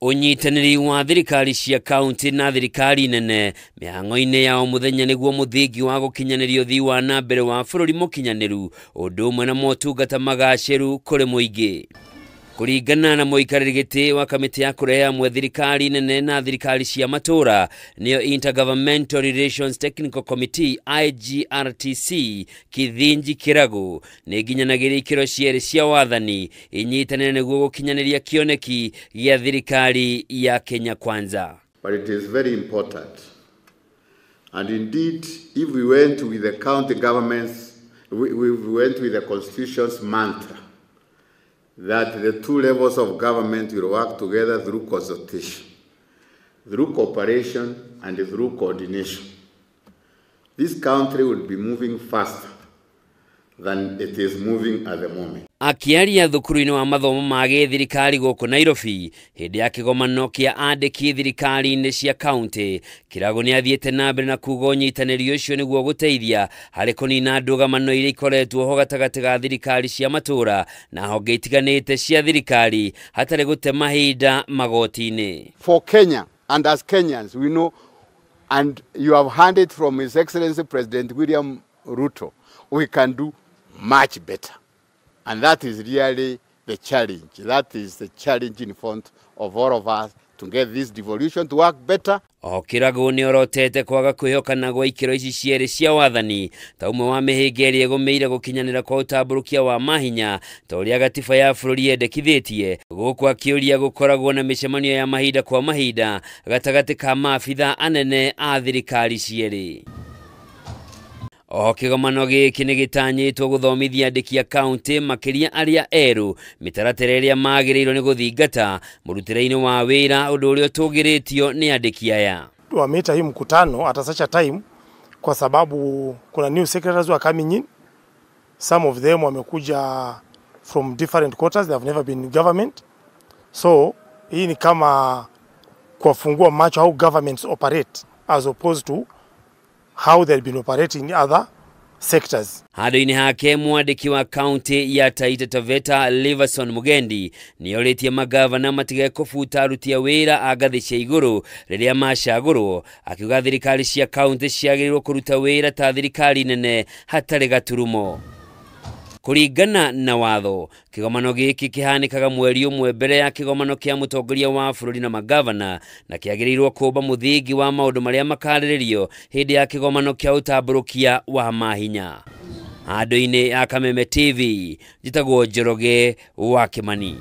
Unyitaniri wa thirikari cia kaunti na thirikari nene mihango-ine ya muthenya niguo muthingi wa gukinyaniria uthii wa na mbere wa bururi mukinyaniru undu umwe na motungata magaciru kuri muingi. Kuringana na muikariri giti wa kamiti ya kurehe hamwe thirikari nene na thirikari cia matura niyo Intergovernmental Relations Technical Committee IGRTC Kithinji Kiragu ni gukinyaniria ikiro cieri cia wathani inyitanire niguo gukinyaniria kioneki gia thirikari ya Kenya kwanza. But it is very important, and indeed if we went with the county governments, we went with the constitution's mantra that the two levels of government will work together through consultation, through cooperation, and through coordination. This country will be moving faster than it is moving at the moment. Akiaria thukuru-ini wa mathomo ma thirikari guku Nairobi hindi ya kigomano kia andiki thirikari-ini cia kaunti, Kiragu ni athiete na mbere na kuga unyitaniri ucio niguo guteithia hari kunina ndugamano iria ikoretwo ho gatagati ga thirikari cia matura na honge itiganite cia thirikari hatari gute mahinda magoti-ini. For Kenya, and as Kenyans we know, and you have heard it from His Excellency President William Ruto, we can do much better. And that is really the challenge. That is the challenge in front of all of us to get this devolution to work better. Kiragu ni orotete kwaga kwihokana gwa ikiro ici cieri cia wathani ta umwe wa mihingeri egumeire gukinyanira kwa utamburukia wa mahinya ta uria gatiba ya bururi yendekithitie guku akiuria gukoragwo na micemanio ya mahinda kwa mahinda gatagati ka maabitha anene a thirikari cieri. Kigomano giki ni gitanyitwo guthomithia andiki a kaunti makiria aria eru mitaratara iria magiriirwo ni guthingata murutire-ini wa wira undu uria tugiritio ni andiki aya. Wameita hii mkutano at such a time kwa sababu kuna new secretaries who are coming in. Some of them wamekuja from different quarters, they have never been in government. So hii ni kama kuwafungua macho how governments operate as opposed to how they've been operating in other sectors. Hado-ini hake mwandiki wa kaunti ya Taita Taveta Liverson Mugendi ni oritie magavana matige kufuta aruti a wira a gathi cia iguru riria macagurwo akiuga thirikari cia kaunti ciagĩrĩirwo kuruta wira ta thirikari nene hatari gaturumo. Kuringana na watho, kigomano giki kihanikaga mweri umwe mbere ya kigomano kia mutongoria wa bururi na magavana na kiagĩrĩirwo kuba muthingi wa maundu maria makarĩrĩrio hindi ya kigomano kia utamburukia wa mahinya. Hado-ini ya Kameme TV, jitagwo Njoroge wa Kimani.